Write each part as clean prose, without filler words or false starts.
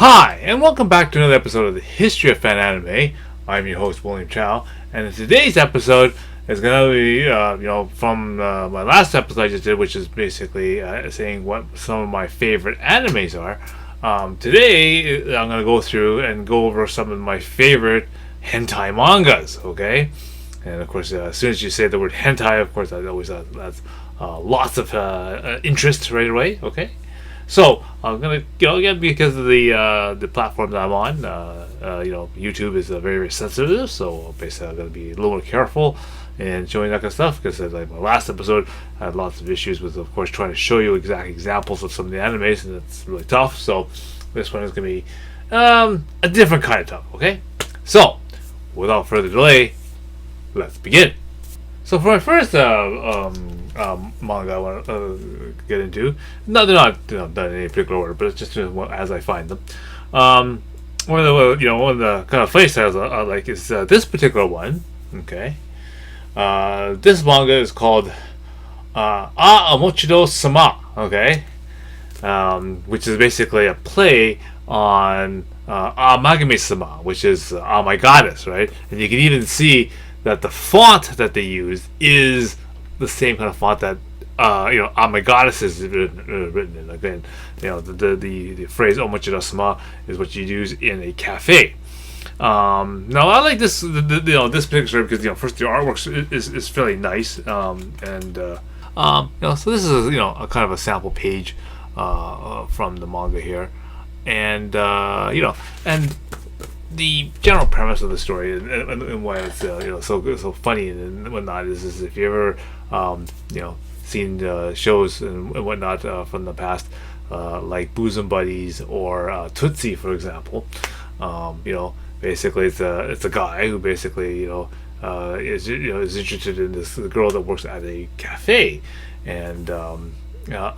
Hi, and welcome back to another episode of the History of Fan Anime. I'm your host, William Chow, and in today's episode is going to be, from my last episode I just did, which is basically saying what some of my favorite animes are. Today, I'm going to go through and go over some of my favorite hentai mangas, okay? And of course, as soon as you say the word hentai, of course, that always that's lots of interest right away, okay? So I'm gonna, again, because of the platform that I'm on, YouTube is very, very sensitive. So basically, I'm gonna be a little more careful in showing that kind of stuff, because like my last episode, I had lots of issues with, of course, trying to show you exact examples of some of the animes, and it's really tough. So this one is gonna be a different kind of tough. Okay, so without further delay, let's begin. So for my first manga I want to get into, they're not done in any particular order, but it's just as I find them. One of the kind of funny styles I like is this particular one. Okay, this manga is called Amochido Sama. Okay, which is basically a play on Magamesama, which is my goddess, right? And you can even see that the font that they use is the same kind of font that my goddess is written in. Again, the phrase "omochida sama" is what you use in a cafe. Now I like this this picture because first the artwork is fairly nice, so this is a kind of a sample page from the manga here, and and the general premise of the story and why it's so funny and whatnot is if you ever seen shows and whatnot from the past, like Bosom Buddies or Tootsie, for example. Basically it's a guy who basically is interested in this girl that works at a cafe, and a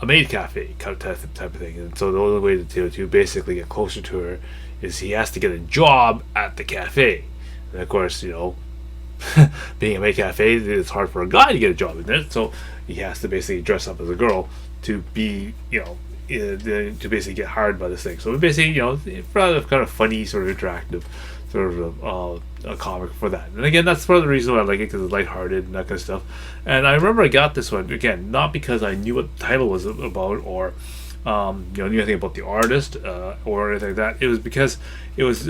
maid cafe type of thing. And so the only way to basically get closer to her is he has to get a job at the cafe. And of course, being a maid cafe, it's hard for a guy to get a job in it, so he has to basically dress up as a girl to be, to basically get hired by this thing. So basically, rather kind of funny, sort of interactive, sort of a comic for that. And again, that's part of the reason why I like it, because it's lighthearted and that kind of stuff. And I remember I got this one again, not because I knew what the title was about or knew anything about the artist or anything like that. It was because it was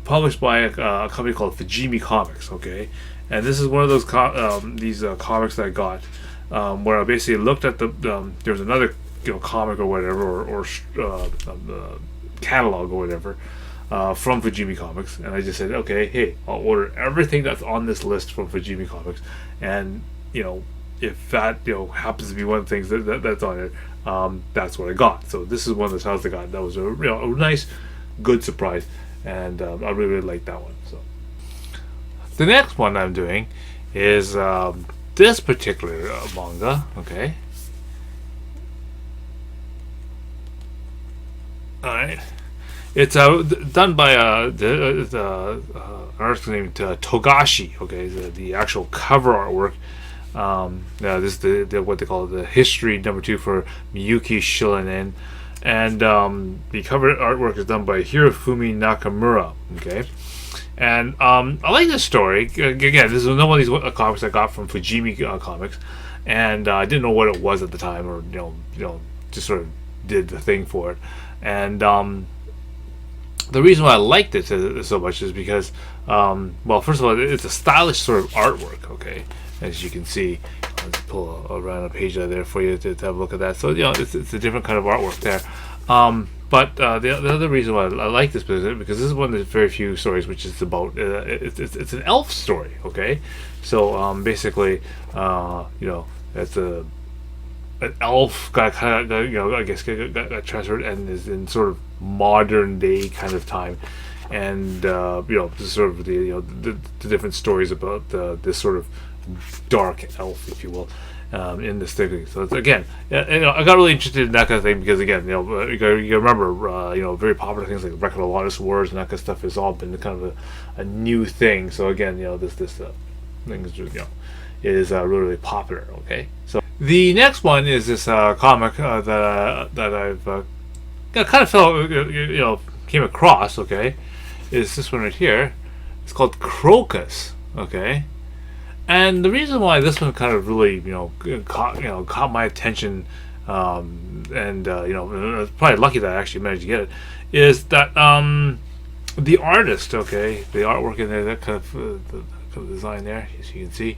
published by a company called Fujimi Comics. Okay, and this is one of those comics that I got where I basically looked at there was another comic or whatever or catalog or whatever from Fujimi Comics, and I just said, okay, hey, I'll order everything that's on this list from Fujimi Comics, and if that happens to be one of the things that's on it, that's what I got. So this is one of the titles I got. That was a nice, good surprise, and I really, really like that one. So the next one I'm doing is this particular manga. Okay, all right. It's done by an artist named Togashi. Okay, the actual cover artwork. This is what they call the history #2 for Miyuki Shilinen, and the cover artwork is done by Hirofumi Nakamura. Okay, and I like this story. Again, this is one of these comics I got from Fujimi Comics, and I didn't know what it was at the time, or just sort of did the thing for it, and the reason why I liked it so much is because, well, first of all, it's a stylish sort of artwork. Okay, as you can see, let's pull a random page out of there for you to have a look at that. So it's a different kind of artwork there. But the other reason why I like this because this is one of the very few stories which is about it's an elf story. Okay, so basically, it's an elf got kind of I guess got transferred and is in sort of modern day kind of time, and sort of the different stories about this sort of dark elf, if you will, in this thing. So it's, again, I got really interested in that kind of thing because again, you remember, very popular things like Record of Lotus Wars and that kind of stuff has all been kind of a new thing. So again, this thing is is really, really popular. Okay, so the next one is this comic that I've kind of felt came across, okay, is this one right here. It's called Crocus, okay. And the reason why this one kind of really, caught my attention, probably lucky that I actually managed to get it, is that the artist, okay, the artwork in there, that kind of design there, as you can see,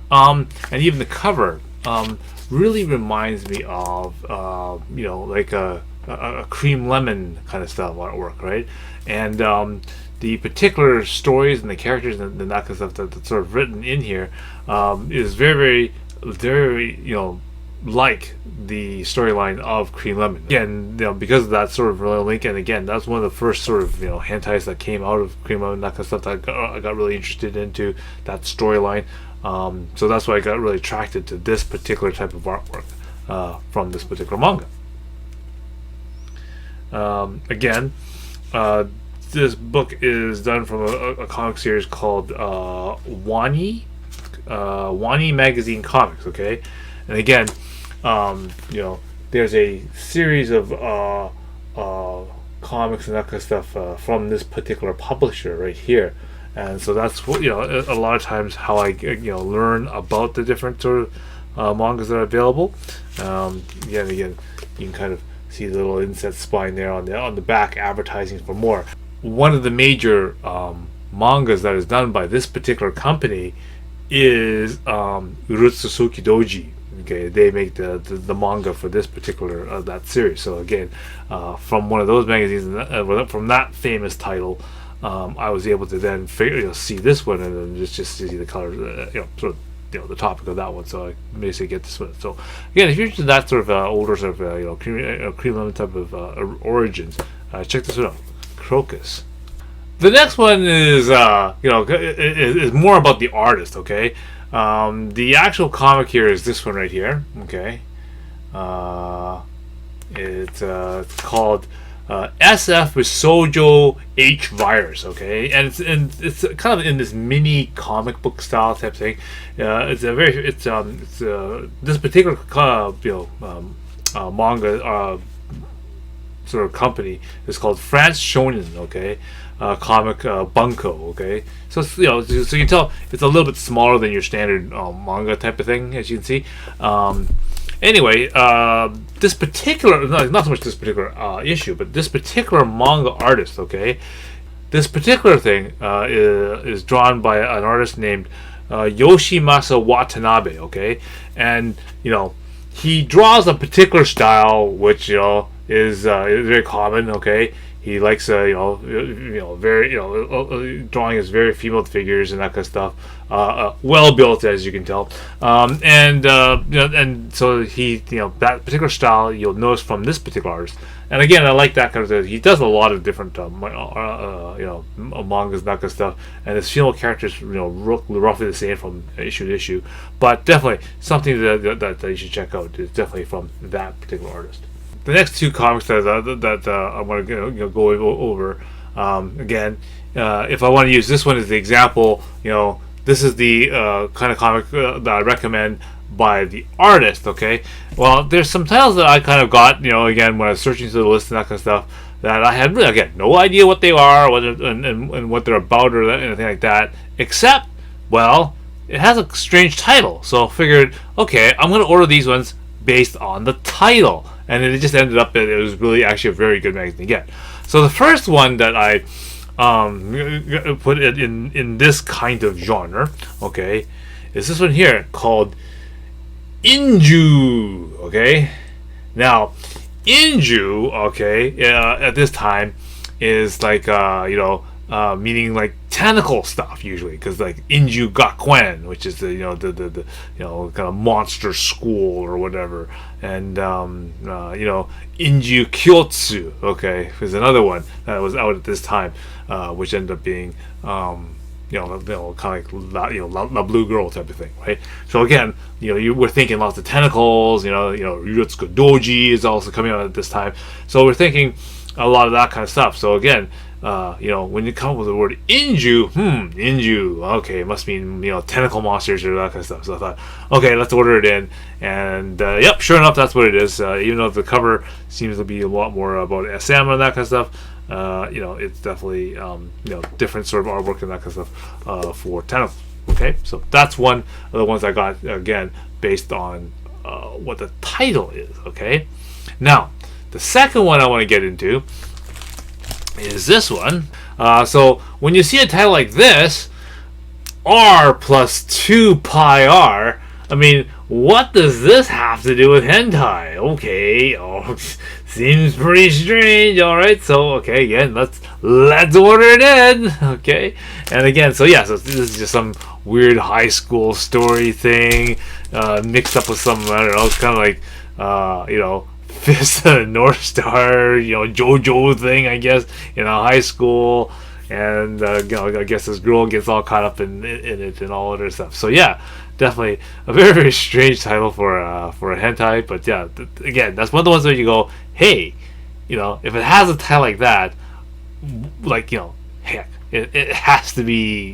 and even the cover, really reminds me of, like a cream lemon kind of style artwork, right? And the particular stories and the characters and that kind of stuff that's sort of written in here is very, very, like the storyline of Cream Lemon. Again, because of that sort of link, and again, that's one of the first sort of hentais that came out of Cream Lemon, that kind of stuff that I got really interested into that storyline. So that's why I got really attracted to this particular type of artwork from this particular manga. Again, this book is done from a comic series called Wani Magazine Comics. Okay, and again, there's a series of comics and that kind of stuff from this particular publisher right here. And so that's what, a lot of times how I learn about the different sort of mangas that are available. Again, you can kind of see the little inset spine there on the back, advertising for more. One of the major mangas that is done by this particular company is Urutsusuki Doji. Okay, they make the manga for this particular that series. So again, from one of those magazines, from that famous title, I was able to then see this one and then just see the colors, sort of the topic of that one. So I basically get this one. So again, if you're interested in that sort of older sort of cream lemon type of origins, check this one out, Crocus. The next one is is more about the artist. Okay, the actual comic here is this one right here. Okay, it's called SF with Sojou H Virus, okay, and it's kind of in this mini comic book style type thing. This particular manga sort of company is called France Shonen, okay, comic bunko, okay. So so you can tell it's a little bit smaller than your standard manga type of thing, as you can see. Anyway, this particular, not so much this particular issue, but this particular manga artist, okay, this particular thing is drawn by an artist named Yoshimasa Watanabe, okay, and he draws a particular style which is very common, okay. He likes very drawing his very female figures and that kind of stuff, well built, as you can tell, and so he that particular style you'll notice from this particular artist. And again, I like that kind of thing. He does a lot of different mangas and that kind of stuff, and his female characters roughly the same from issue to issue, but definitely something that you should check out is definitely from that particular artist. The next two comics that I want to go over, again, if I want to use this one as the example, this is the kind of comic that I recommend by the artist. Okay, well, there's some titles that I kind of got, again, when I was searching through the list and that kind of stuff, that I had really, again, no idea what they are, and what they're about or anything like that, except, well, it has a strange title. So I figured, okay, I'm going to order these ones based on the title. And it just ended up that it was really actually a very good magazine to get. So the first one that I put it in this kind of genre, okay, is this one here called Inju. Okay, now Inju, okay, at this time is like meaning like tentacle stuff usually, because like Inju Gakuen, which is the kind of monster school or whatever, and Inju Kyotsu, okay, is another one that was out at this time, which ended up being kind of like La Blue Girl type of thing, right? So again, you were thinking lots of tentacles, Ryutsuka Doji is also coming out at this time, so we're thinking a lot of that kind of stuff. So again, when you come up with the word Inju, okay, it must mean, tentacle monsters or that kind of stuff. So I thought, okay, let's order it in. And, yep, sure enough, that's what it is. Even though the cover seems to be a lot more about SM and that kind of stuff, it's definitely different sort of artwork and that kind of stuff for tentacles. Okay, so that's one of the ones I got, again, based on what the title is. Okay, now the second one I want to get into is this one. So when you see a title like this, R plus 2 pi R, I mean, what does this have to do with hentai? Okay, seems pretty strange. All right, so okay, again, let's order it in. Okay, and again, so yeah, so this is just some weird high school story thing mixed up with some, I don't know, kind of like Fist of the North Star, JoJo thing, I guess, high school. And I guess this girl gets all caught up in it and all other stuff. So yeah, definitely a very, very strange title for a hentai. But yeah, again, that's one of the ones where you go, hey, if it has a title like that, heck, it has to be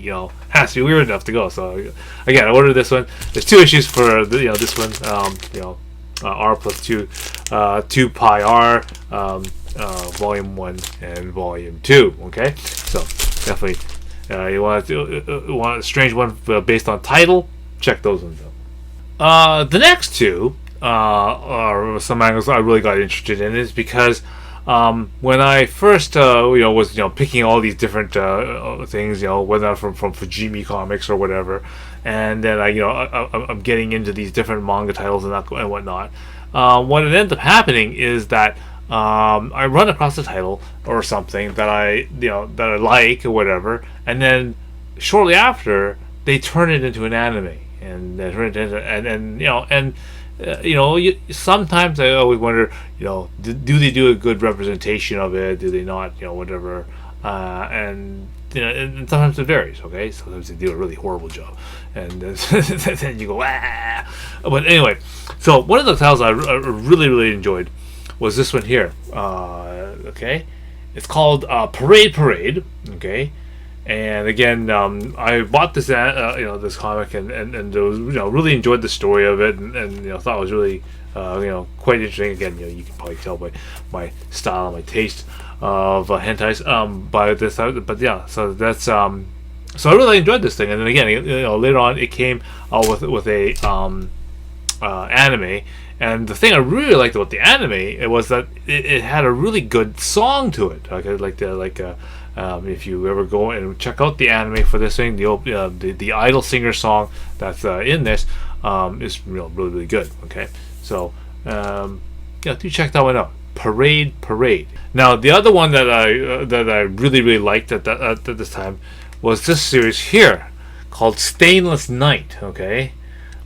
weird enough to go. So again, I ordered this one. There's 2 issues for this one. R plus 2 pi R. Volume 1 and Volume 2. Okay, so definitely you want a strange one based on title, check those ones out. The next 2 are some mangas I really got interested in, is because when I first was picking all these different things, whether from Fujimi Comics or whatever, and then I'm getting into these different manga titles and whatnot. What ended up happening is that I run across a title or something that I like or whatever, and then shortly after they turn it into an anime, and they turn it into sometimes I always wonder, do they do a good representation of it? Do they not? Whatever, and sometimes it varies. Okay, sometimes they do a really horrible job, and then you go ah. But anyway, so one of the titles I really, really enjoyed was this one here. Okay, it's called Parade. Okay, and again, I bought this this comic and was, really enjoyed the story of it, and thought it was really quite interesting. Again, you can probably tell by my style, my taste of hentais by this. But yeah, so that's so I really enjoyed this thing. And then again, later on it came out with a anime. And the thing I really liked about the anime, it was that it had a really good song to it. If you ever go and check out the anime for this thing, the Idol Singer song that's in this is really, really good. Okay, so do check that one out. Parade. Now the other one that I really, really liked at this time was this series here called Stainless Night. Okay.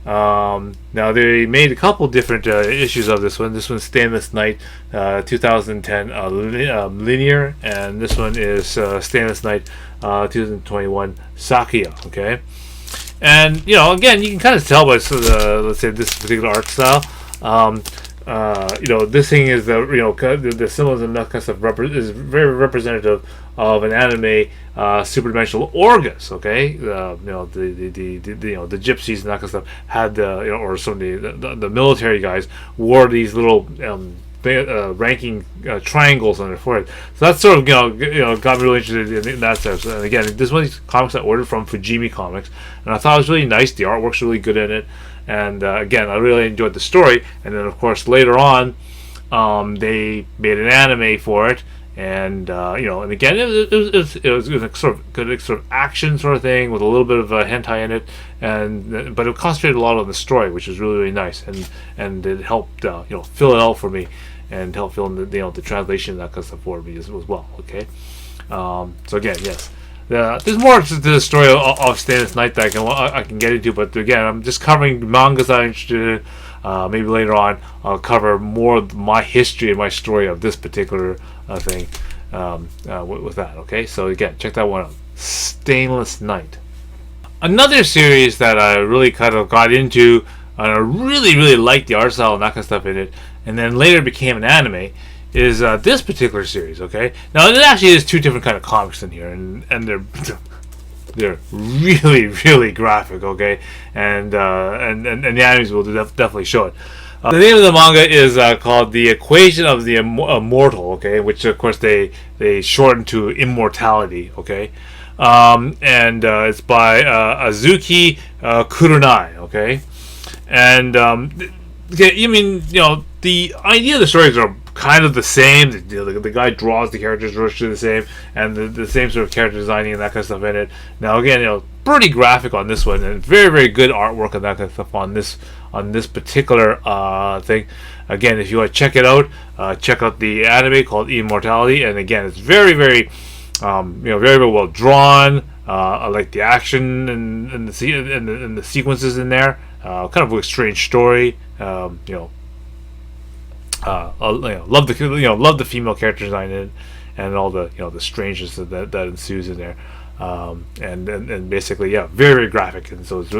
Now they made a couple different issues of this one. This one's Stainless Night 2010 linear, and this one is Stainless Night 2021 Sakuya. Okay, and again, you can kind of tell by let's say this particular art style. This thing is the symbolism and that kind of stuff is very representative of an anime super-dimensional Orgus. Okay, the gypsies and that kind of stuff had or some of the military guys wore these little ranking triangles on their forehead. So that's sort of got me really interested in that stuff. And again, this is one of these comics I ordered from Fujimi Comics, and I thought it was really nice. The artwork's really good in it. And again, I really enjoyed the story. And then, of course, later on, they made an anime for it. And and again, it was a sort of action sort of thing with a little bit of hentai in it, but it concentrated a lot on the story, which was really, really nice. And it helped fill it out for me, and help fill in the translation and that kind of stuff for me as well. Okay, so again, yes. There's more to the story of Stainless Night that I can get into, but again, I'm just covering mangas that I'm interested in. Maybe later on I'll cover more of my history and my story of this particular thing with that. Okay, so again, check that one out. Stainless Night. Another series that I really kind of got into, and I really, really liked the art style and that kind of stuff in it, and then later became an anime, is this particular series. Okay, now it actually is 2 different kind of comics in here, and they're really, really graphic. Okay, and the animes will definitely show it. The name of the manga is called The Equation of the Immortal, okay, which of course they shorten to Immortality, okay. And it's by Azuki Kurenai, okay. And okay, I mean, the idea of the stories are kind of the same. The guy draws the characters virtually the same, and the same sort of character designing and that kind of stuff in it. Now again, pretty graphic on this one, and very very good artwork and that kind of stuff on this particular thing. Again, if you want to check it out, check out the anime called Immortality, and again, it's very very very very well drawn. I like the action and the sequences in there. Kind of a strange story. Love the female character design in, and all the the strangeness that ensues in there. And basically, yeah, very very graphic, and so it's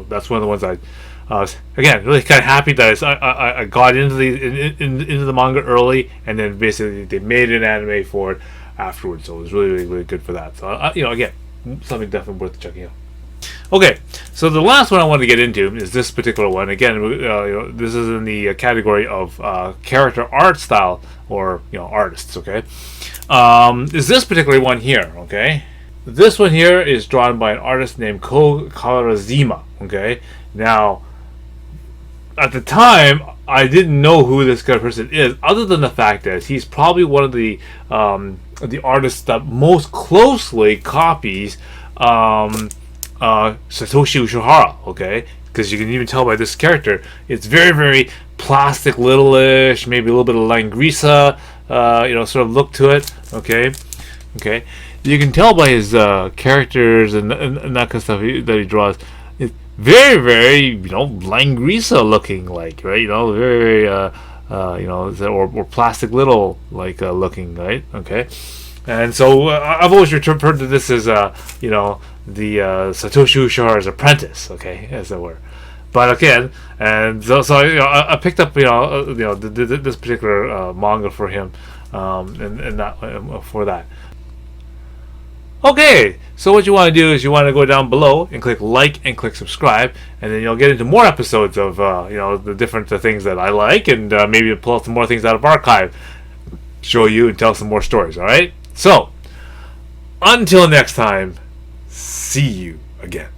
that's one of the ones I was again really kind of happy that I got into the manga early, and then basically they made an anime for it afterwards, so it was really really, really good for that. So again, something definitely worth checking out. Okay, so the last one I want to get into is this particular one. Again, this is in the category of character art style, or artists. Okay, is this particular one here? Okay, this one here is drawn by an artist named Ko Karazima. Okay, now at the time I didn't know who this kind of person is, other than the fact that he's probably one of the artists that most closely copies Satoshi Ushihara, okay? Because you can even tell by this character, it's very, very plastic, little-ish, maybe a little bit of Langrisa, sort of look to it, okay? Okay, you can tell by his characters and that kind of stuff that he draws. It's very, very, Langrisa looking, like, right? Very, very, or plastic little, like, looking, right? Okay. And so I've always referred to this as, the Satoshi Ushihara's apprentice, okay, as it were. But again, and so I picked up, this particular manga for him, and that for that. Okay, so what you want to do is you want to go down below and click like and click subscribe, and then you'll get into more episodes of the different things that I like, and maybe pull out some more things out of archive, show you and tell some more stories. All right. So until next time, see you again.